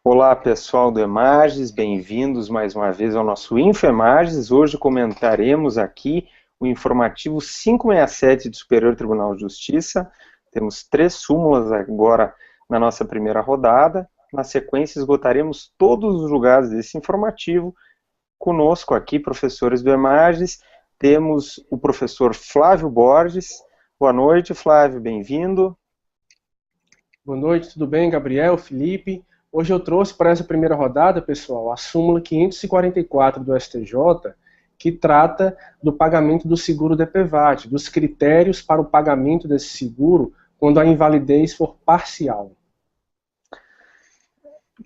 Olá pessoal do Emages, bem-vindos mais uma vez ao nosso InfoEmages. Hoje comentaremos aqui o informativo 567 do Superior Tribunal de Justiça. Temos 3 súmulas agora na nossa primeira rodada. Na sequência esgotaremos todos os julgados desse informativo. Conosco aqui, professores do Emages, temos o professor Flávio Borges. Boa noite, Flávio, bem-vindo. Boa noite, tudo bem, Gabriel, Felipe? Hoje eu trouxe para essa primeira rodada, pessoal, a súmula 544 do STJ, que trata do pagamento do seguro DPVAT, dos critérios para o pagamento desse seguro quando a invalidez for parcial.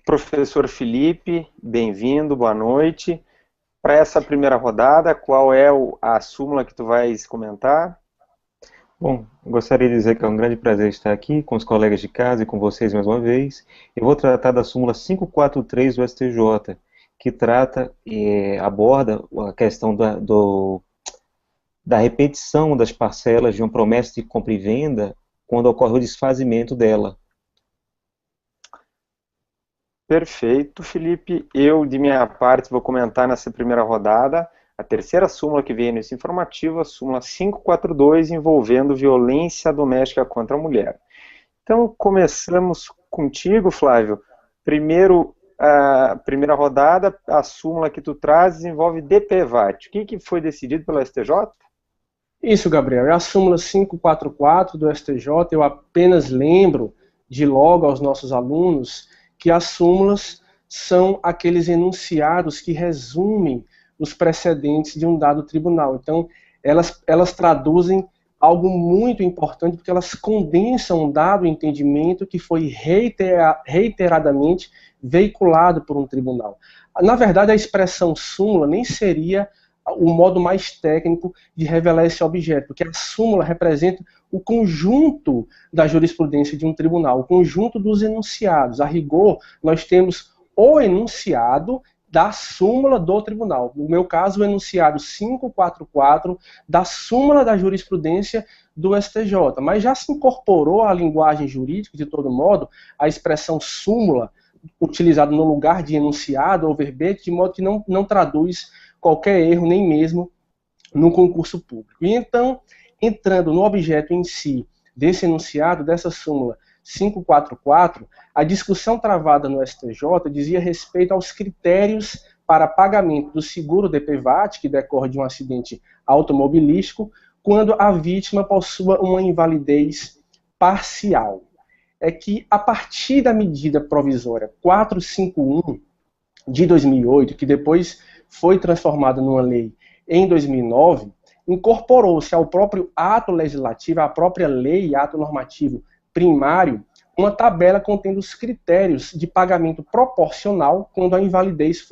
Professor Felipe, bem-vindo, boa noite. Para essa primeira rodada, qual é a súmula que tu vais comentar? Bom, gostaria de dizer que é um grande prazer estar aqui com os colegas de casa e com vocês mais uma vez. Eu vou tratar da súmula 543 do STJ, que trata e aborda a questão da repetição das parcelas de uma promessa de compra e venda quando ocorre o desfazimento dela. Perfeito, Felipe. Eu, de minha parte, vou comentar nessa primeira rodada a terceira súmula que veio nesse informativo, a súmula 542, envolvendo violência doméstica contra a mulher. Então, começamos contigo, Flávio. Primeiro, a primeira rodada, a súmula que tu trazes envolve DPVAT. O que foi decidido pelo STJ? Isso, Gabriel, é a súmula 544 do STJ. Eu apenas lembro de logo aos nossos alunos que as súmulas são aqueles enunciados que resumem os precedentes de um dado tribunal. Então, elas traduzem algo muito importante, porque elas condensam um dado entendimento que foi reiteradamente veiculado por um tribunal. Na verdade, a expressão súmula nem seria o modo mais técnico de revelar esse objeto, porque a súmula representa o conjunto da jurisprudência de um tribunal, o conjunto dos enunciados. A rigor, nós temos o enunciado da súmula do tribunal. No meu caso, o enunciado 544 da súmula da jurisprudência do STJ. Mas já se incorporou à linguagem jurídica, de todo modo, a expressão súmula, utilizada no lugar de enunciado ou verbete, de modo que não traduz qualquer erro, nem mesmo no concurso público. E então, entrando no objeto em si desse enunciado, dessa súmula 544, a discussão travada no STJ dizia respeito aos critérios para pagamento do seguro DPVAT, que decorre de um acidente automobilístico, quando a vítima possua uma invalidez parcial. É que, a partir da medida provisória 451 de 2008, que depois foi transformada numa lei em 2009, incorporou-se ao próprio ato legislativo, à própria lei, ato normativo primário, uma tabela contendo os critérios de pagamento proporcional quando a invalidez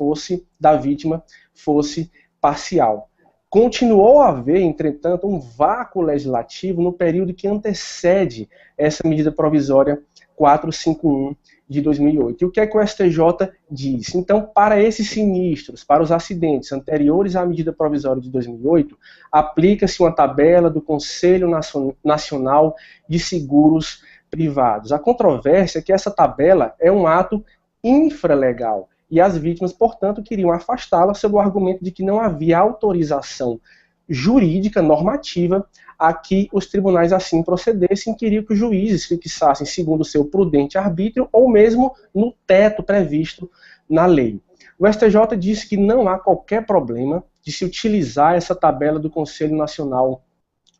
da vítima fosse parcial. Continuou a haver, entretanto, um vácuo legislativo no período que antecede essa medida provisória 451 de 2008. E o que é que o STJ diz? Então, para esses sinistros, para os acidentes anteriores à medida provisória de 2008, aplica-se uma tabela do Conselho Nacional de Seguros Privados. A controvérsia é que essa tabela é um ato infralegal e as vítimas, portanto, queriam afastá-la sob o argumento de que não havia autorização jurídica, normativa, a que os tribunais assim procedessem, queriam que os juízes fixassem segundo o seu prudente arbítrio ou mesmo no teto previsto na lei. O STJ disse que não há qualquer problema de se utilizar essa tabela do Conselho Nacional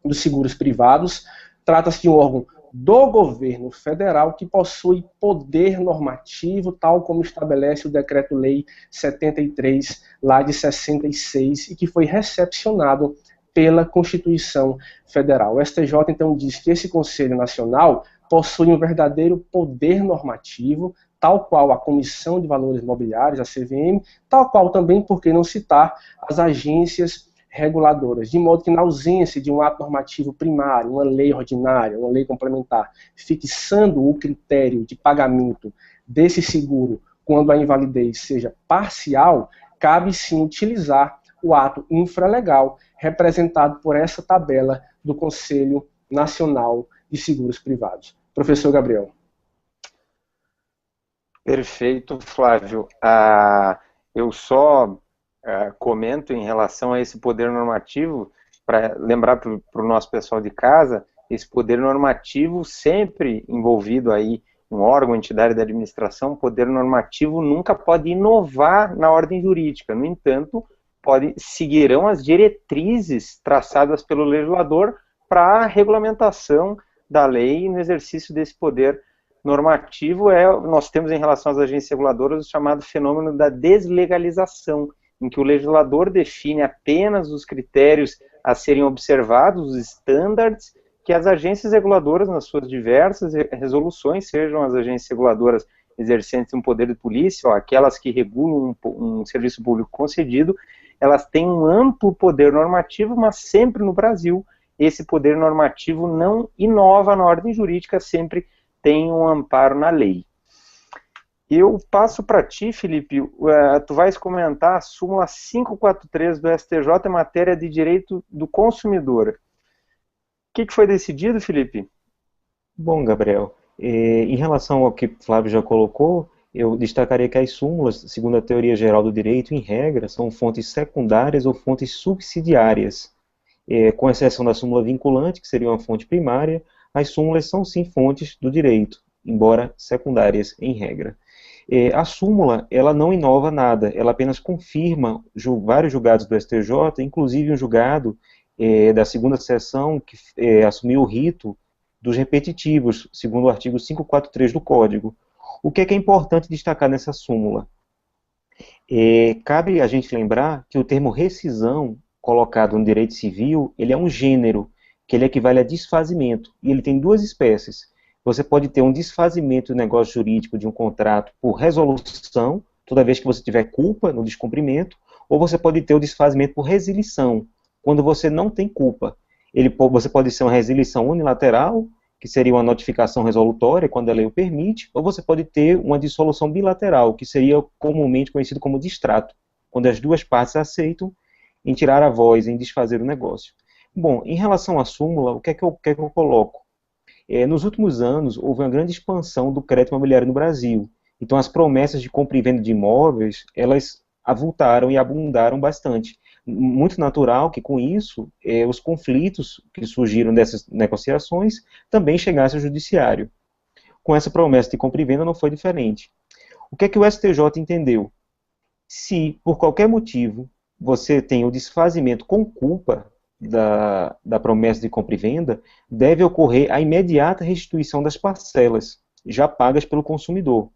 dos Seguros Privados. Trata-se de um órgão do governo federal que possui poder normativo, tal como estabelece o Decreto-Lei 73, lá de 66, e que foi recepcionado pela Constituição Federal. O STJ, então, diz que esse Conselho Nacional possui um verdadeiro poder normativo, tal qual a Comissão de Valores Mobiliários, a CVM, tal qual também, por que não citar, as agências reguladoras, de modo que na ausência de um ato normativo primário, uma lei ordinária, uma lei complementar, fixando o critério de pagamento desse seguro quando a invalidez seja parcial, cabe sim utilizar o ato infralegal representado por essa tabela do Conselho Nacional de Seguros Privados. Professor Gabriel. Perfeito, Flávio. Eu só comento em relação a esse poder normativo, para lembrar para o nosso pessoal de casa, esse poder normativo sempre envolvido aí um órgão, entidade da administração, poder normativo nunca pode inovar na ordem jurídica. No entanto, seguirão as diretrizes traçadas pelo legislador para a regulamentação da lei e no exercício desse poder normativo. Nós temos em relação às agências reguladoras o chamado fenômeno da deslegalização, em que o legislador define apenas os critérios a serem observados, os standards, que as agências reguladoras, nas suas diversas resoluções, sejam as agências reguladoras exercentes um poder de polícia, ou aquelas que regulam um serviço público concedido, elas têm um amplo poder normativo, mas sempre no Brasil, esse poder normativo não inova na ordem jurídica, sempre tem um amparo na lei. Eu passo para ti, Felipe, tu vais comentar a súmula 543 do STJ em matéria de direito do consumidor. O que foi decidido, Felipe? Bom, Gabriel, em relação ao que Flávio já colocou, eu destacaria que as súmulas, segundo a teoria geral do direito, em regra, são fontes secundárias ou fontes subsidiárias. Com exceção da súmula vinculante, que seria uma fonte primária, as súmulas são sim fontes do direito, embora secundárias em regra. A súmula, ela não inova nada, ela apenas confirma vários julgados do STJ, inclusive um julgado da segunda seção que assumiu o rito dos repetitivos, segundo o artigo 543 do Código. O que é importante destacar nessa súmula? Cabe a gente lembrar que o termo rescisão, colocado no direito civil, ele é um gênero, que ele equivale a desfazimento, e ele tem duas espécies. Você pode ter um desfazimento do negócio jurídico de um contrato por resolução, toda vez que você tiver culpa no descumprimento, ou você pode ter o desfazimento por resilição, quando você não tem culpa. Você pode ser uma resilição unilateral, que seria uma notificação resolutória, quando a lei o permite, ou você pode ter uma dissolução bilateral, que seria comumente conhecido como distrato, quando as duas partes aceitam em tirar a voz, em desfazer o negócio. Bom, em relação à súmula, o que é que eu coloco? Nos últimos anos, houve uma grande expansão do crédito imobiliário no Brasil. Então, as promessas de compra e venda de imóveis, elas avultaram e abundaram bastante. Muito natural que, com isso, os conflitos que surgiram dessas negociações também chegassem ao judiciário. Com essa promessa de compra e venda não foi diferente. O que é que o STJ entendeu? Se, por qualquer motivo, você tem o desfazimento com culpa da promessa de compra e venda, deve ocorrer a imediata restituição das parcelas, já pagas pelo consumidor.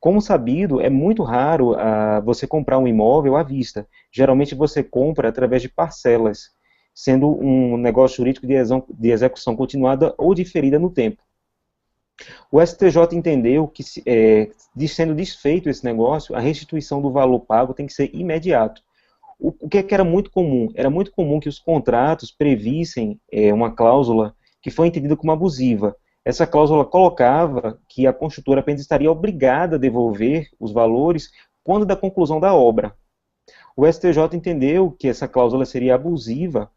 Como sabido, é muito raro você comprar um imóvel à vista. Geralmente você compra através de parcelas, sendo um negócio jurídico de execução continuada ou diferida no tempo. O STJ entendeu que, sendo desfeito esse negócio, a restituição do valor pago tem que ser imediato. O que era muito comum? Era muito comum que os contratos previssem uma cláusula que foi entendida como abusiva. Essa cláusula colocava que a construtora apenas estaria obrigada a devolver os valores quando da conclusão da obra. O STJ entendeu que essa cláusula seria abusiva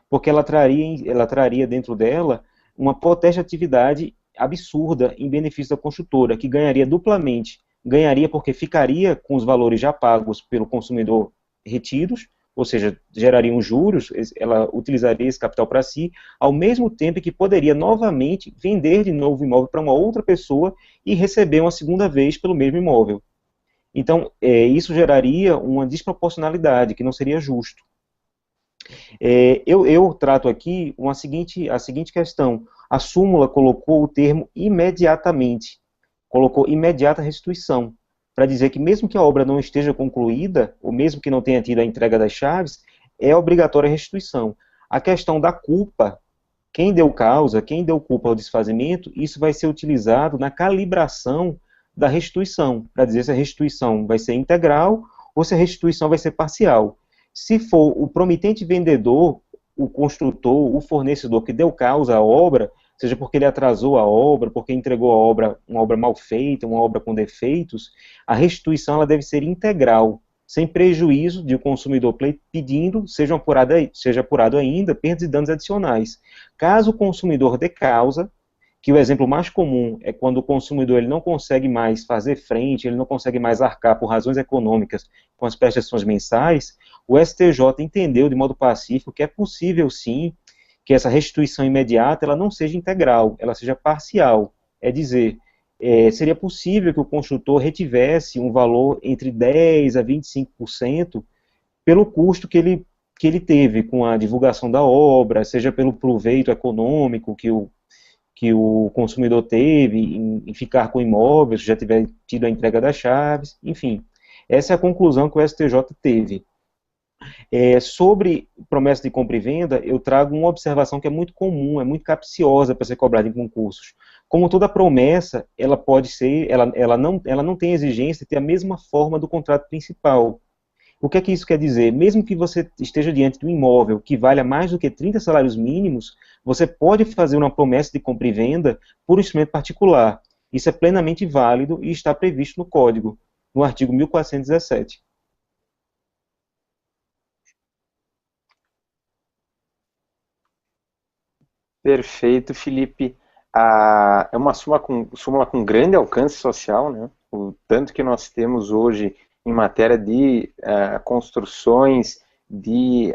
porque ela traria dentro dela uma potestatividade absurda em benefício da construtora, que ganharia duplamente. Ganharia porque ficaria com os valores já pagos pelo consumidor retidos, ou seja, gerariam juros, ela utilizaria esse capital para si, ao mesmo tempo que poderia novamente vender de novo o imóvel para uma outra pessoa e receber uma segunda vez pelo mesmo imóvel. Então, isso geraria uma desproporcionalidade, que não seria justo. Eu trato aqui a seguinte questão. A súmula colocou o termo imediatamente, colocou imediata restituição, para dizer que mesmo que a obra não esteja concluída, ou mesmo que não tenha tido a entrega das chaves, é obrigatória a restituição. A questão da culpa, quem deu causa, quem deu culpa ao desfazimento, isso vai ser utilizado na calibração da restituição, para dizer se a restituição vai ser integral ou se a restituição vai ser parcial. Se for o promitente vendedor, o construtor, o fornecedor que deu causa à obra, seja porque ele atrasou a obra, porque entregou a obra, uma obra mal feita, uma obra com defeitos, a restituição ela deve ser integral, sem prejuízo de o consumidor pedindo, seja apurado ainda perdas e danos adicionais. Caso o consumidor dê causa, que o exemplo mais comum é quando o consumidor ele não consegue mais fazer frente, ele não consegue mais arcar por razões econômicas com as prestações mensais, o STJ entendeu de modo pacífico que é possível sim que essa restituição imediata ela não seja integral, ela seja parcial, é dizer, seria possível que o construtor retivesse um valor entre 10% a 25% pelo custo que ele teve com a divulgação da obra, seja pelo proveito econômico que o consumidor teve em ficar com o imóvel, se já tiver tido a entrega das chaves, enfim. Essa é a conclusão que o STJ teve. Sobre promessa de compra e venda, eu trago uma observação que é muito comum, é muito capciosa para ser cobrada em concursos. Como toda promessa, ela pode ser, ela não tem exigência de ter a mesma forma do contrato principal. O que é que isso quer dizer? Mesmo que você esteja diante de um imóvel que valha mais do que 30 salários mínimos, você pode fazer uma promessa de compra e venda por instrumento particular. Isso é plenamente válido e está previsto no Código, no artigo 1417. Perfeito, Felipe. É uma súmula com grande alcance social, né? O tanto que nós temos hoje em matéria de construções de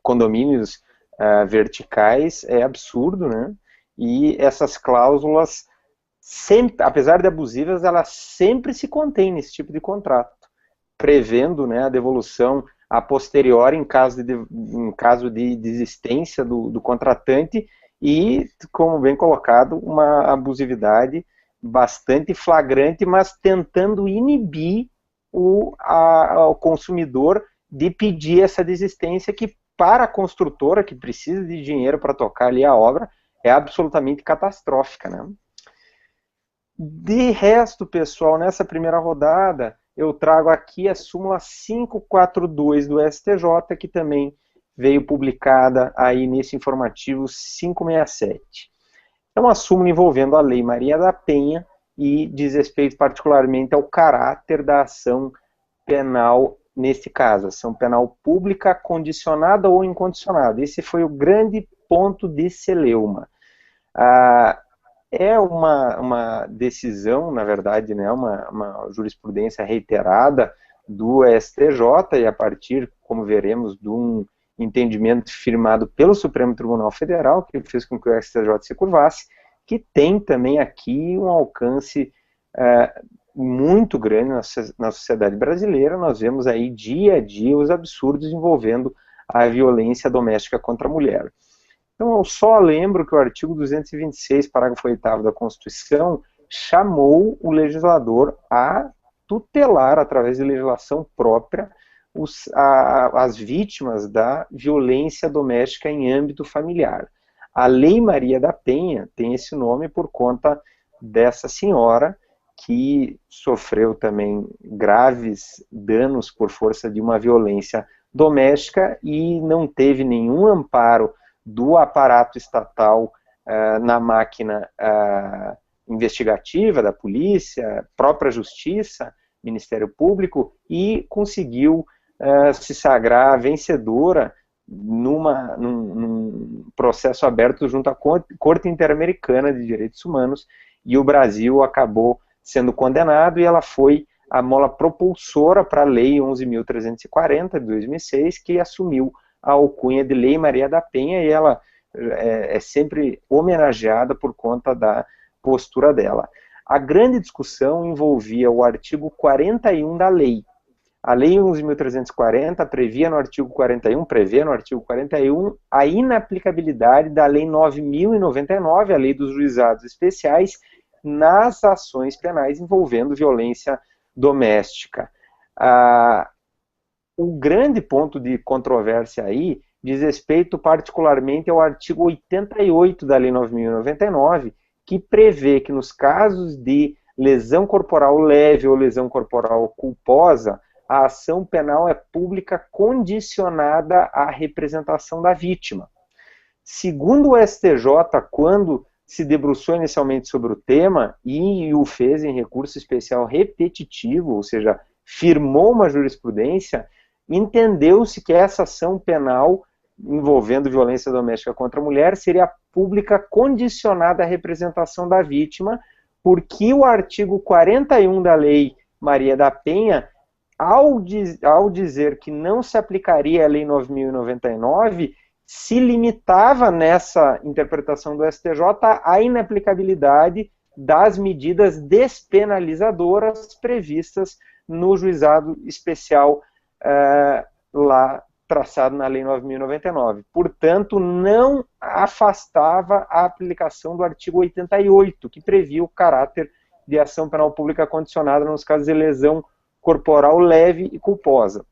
condomínios verticais é absurdo, né? E essas cláusulas, sempre, apesar de abusivas, elas sempre se contêm nesse tipo de contrato, prevendo, né, a devolução a posteriori em caso de desistência do contratante e, como bem colocado, uma abusividade bastante flagrante, mas tentando inibir o consumidor de pedir essa desistência que, para a construtora, que precisa de dinheiro para tocar ali a obra, é absolutamente catastrófica, né? De resto, pessoal, nessa primeira rodada, eu trago aqui a súmula 542 do STJ, que também veio publicada aí nesse informativo 567. É uma súmula envolvendo a Lei Maria da Penha e diz respeito particularmente ao caráter da ação penal, neste caso, ação penal pública condicionada ou incondicionada. Esse foi o grande ponto de celeuma. É uma decisão, na verdade, né, uma jurisprudência reiterada do STJ, e a partir, como veremos, de um entendimento firmado pelo Supremo Tribunal Federal, que fez com que o STJ se curvasse, que tem também aqui um alcance muito grande na sociedade brasileira. Nós vemos aí dia a dia os absurdos envolvendo a violência doméstica contra a mulher. Então, eu só lembro que o artigo 226, parágrafo 8º da Constituição, chamou o legislador a tutelar, através de legislação própria, as vítimas da violência doméstica em âmbito familiar. A Lei Maria da Penha tem esse nome por conta dessa senhora, que sofreu também graves danos por força de uma violência doméstica e não teve nenhum amparo do aparato estatal na máquina investigativa da polícia, própria justiça, Ministério Público, e conseguiu se sagrar vencedora num processo aberto junto à Corte Interamericana de Direitos Humanos, e o Brasil acabou sendo condenado, e ela foi a mola propulsora para a Lei 11.340 de 2006, que assumiu a alcunha de Lei Maria da Penha, e ela é sempre homenageada por conta da postura dela. A grande discussão envolvia o artigo 41 da lei. A Lei 11.340 prevê no artigo 41 a inaplicabilidade da Lei 9.099, a Lei dos Juizados Especiais, nas ações penais envolvendo violência doméstica. O grande ponto de controvérsia aí diz respeito particularmente ao artigo 88 da Lei 9.099, que prevê que nos casos de lesão corporal leve ou lesão corporal culposa, a ação penal é pública condicionada à representação da vítima. Segundo o STJ, quando se debruçou inicialmente sobre o tema e o fez em recurso especial repetitivo, ou seja, firmou uma jurisprudência, entendeu-se que essa ação penal envolvendo violência doméstica contra a mulher seria pública condicionada à representação da vítima, porque o artigo 41 da Lei Maria da Penha, ao dizer que não se aplicaria a Lei 9.099, se limitava nessa interpretação do STJ à inaplicabilidade das medidas despenalizadoras previstas no juizado especial lá traçado na Lei 9.099. Portanto, não afastava a aplicação do artigo 88, que previa o caráter de ação penal pública condicionada nos casos de lesão corporal leve e culposa.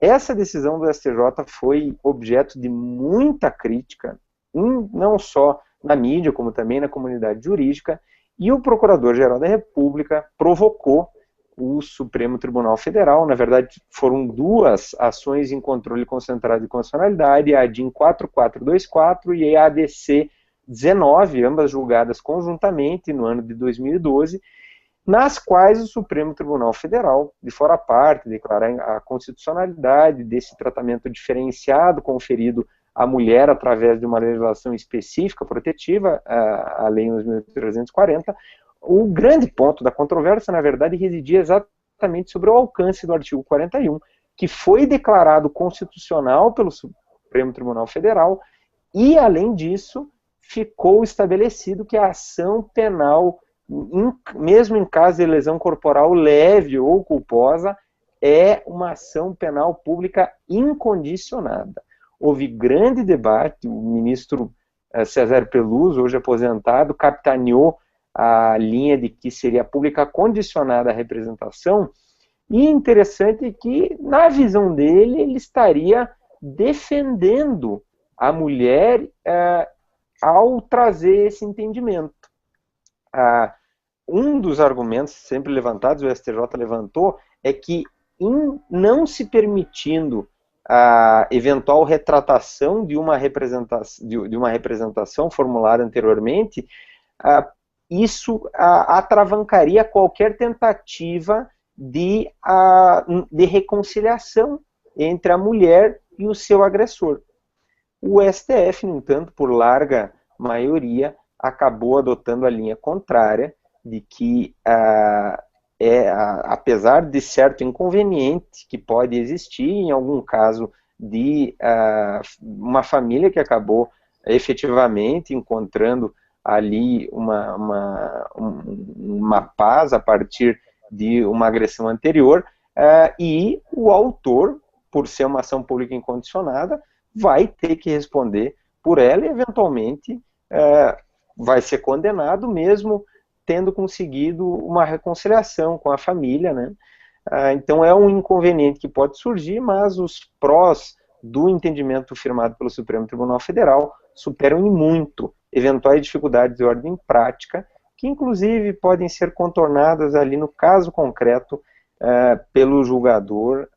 Essa decisão do STJ foi objeto de muita crítica, não só na mídia, como também na comunidade jurídica, e o Procurador-Geral da República provocou o Supremo Tribunal Federal. Na verdade, foram duas ações em controle concentrado de constitucionalidade, a ADIM 4424 e a ADC 19, ambas julgadas conjuntamente no ano de 2012, nas quais o Supremo Tribunal Federal, de fora parte, declarar a constitucionalidade desse tratamento diferenciado conferido à mulher através de uma legislação específica protetiva, a Lei 9.340. O grande ponto da controvérsia, na verdade, residia exatamente sobre o alcance do artigo 41, que foi declarado constitucional pelo Supremo Tribunal Federal, e, além disso, ficou estabelecido que a ação penal, mesmo em caso de lesão corporal leve ou culposa, é uma ação penal pública incondicionada. Houve grande debate, o ministro César Peluso, hoje aposentado, capitaneou a linha de que seria pública condicionada à representação, e interessante que, na visão dele, ele estaria defendendo a mulher ao trazer esse entendimento. Um dos argumentos sempre levantados, o STJ levantou, é que não se permitindo a eventual retratação de uma representação formulada anteriormente, isso atravancaria qualquer tentativa de reconciliação entre a mulher e o seu agressor. O STF, no entanto, por larga maioria, acabou adotando a linha contrária, de que, apesar de certo inconveniente que pode existir, em algum caso, de uma família que acabou efetivamente encontrando ali uma paz a partir de uma agressão anterior, e o autor, por ser uma ação pública incondicionada, vai ter que responder por ela e, eventualmente, vai ser condenado mesmo tendo conseguido uma reconciliação com a família, né? Então é um inconveniente que pode surgir, mas os prós do entendimento firmado pelo Supremo Tribunal Federal superam em muito eventuais dificuldades de ordem prática, que inclusive podem ser contornadas ali no caso concreto pelo julgador.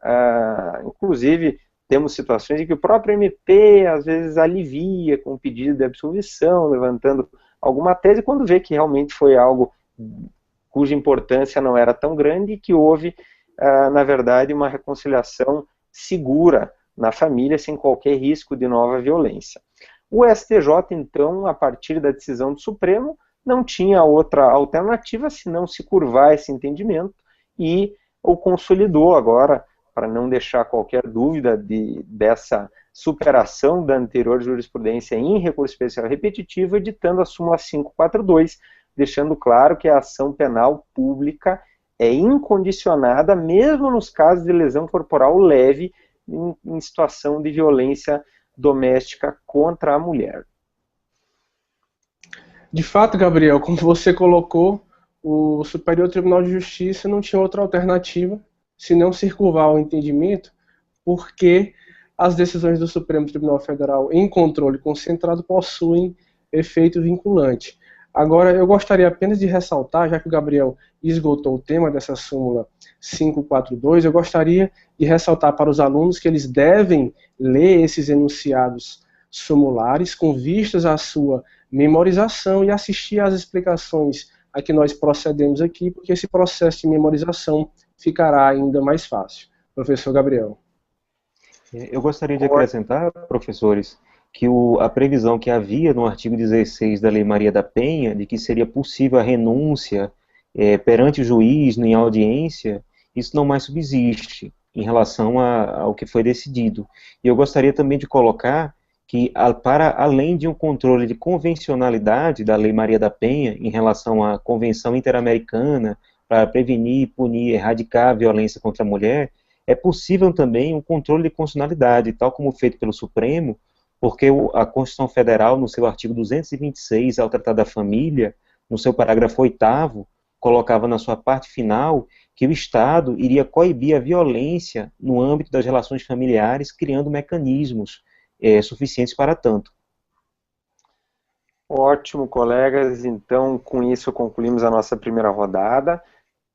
Inclusive temos situações em que o próprio MP às vezes alivia com o pedido de absolvição, levantando alguma tese, quando vê que realmente foi algo cuja importância não era tão grande e que houve, na verdade, uma reconciliação segura na família, sem qualquer risco de nova violência. O STJ, então, a partir da decisão do Supremo, não tinha outra alternativa senão se curvar esse entendimento e o consolidou agora, para não deixar qualquer dúvida dessa superação da anterior jurisprudência em recurso especial repetitivo, editando a súmula 542, deixando claro que a ação penal pública é incondicionada, mesmo nos casos de lesão corporal leve, em situação de violência doméstica contra a mulher. De fato, Gabriel, como você colocou, o Superior Tribunal de Justiça não tinha outra alternativa senão circunvar o entendimento, porque as decisões do Supremo Tribunal Federal em controle concentrado possuem efeito vinculante. Agora, eu gostaria apenas de ressaltar, já que o Gabriel esgotou o tema dessa súmula 542, eu gostaria de ressaltar para os alunos que eles devem ler esses enunciados sumulares com vistas à sua memorização e assistir às explicações a que nós procedemos aqui, porque esse processo de memorização ficará ainda mais fácil. Professor Gabriel. Eu gostaria de acrescentar, professores, que a previsão que havia no artigo 16 da Lei Maria da Penha, de que seria possível a renúncia perante o juiz, em audiência, isso não mais subsiste em relação ao que foi decidido. E eu gostaria também de colocar que, para além de um controle de convencionalidade da Lei Maria da Penha, em relação à Convenção Interamericana, para prevenir, punir, erradicar a violência contra a mulher, é possível também um controle de constitucionalidade, tal como feito pelo Supremo, porque a Constituição Federal, no seu artigo 226, ao tratar da família, no seu parágrafo 8º, colocava na sua parte final que o Estado iria coibir a violência no âmbito das relações familiares, criando mecanismos suficientes para tanto. Ótimo, colegas. Então, com isso, concluímos a nossa primeira rodada.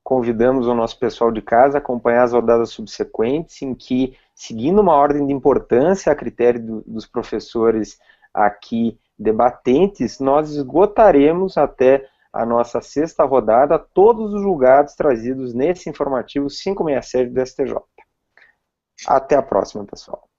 Convidamos o nosso pessoal de casa a acompanhar as rodadas subsequentes, em que, seguindo uma ordem de importância a critério dos professores aqui debatentes, nós esgotaremos até a nossa sexta rodada todos os julgados trazidos nesse informativo 567 do STJ. Até a próxima, pessoal.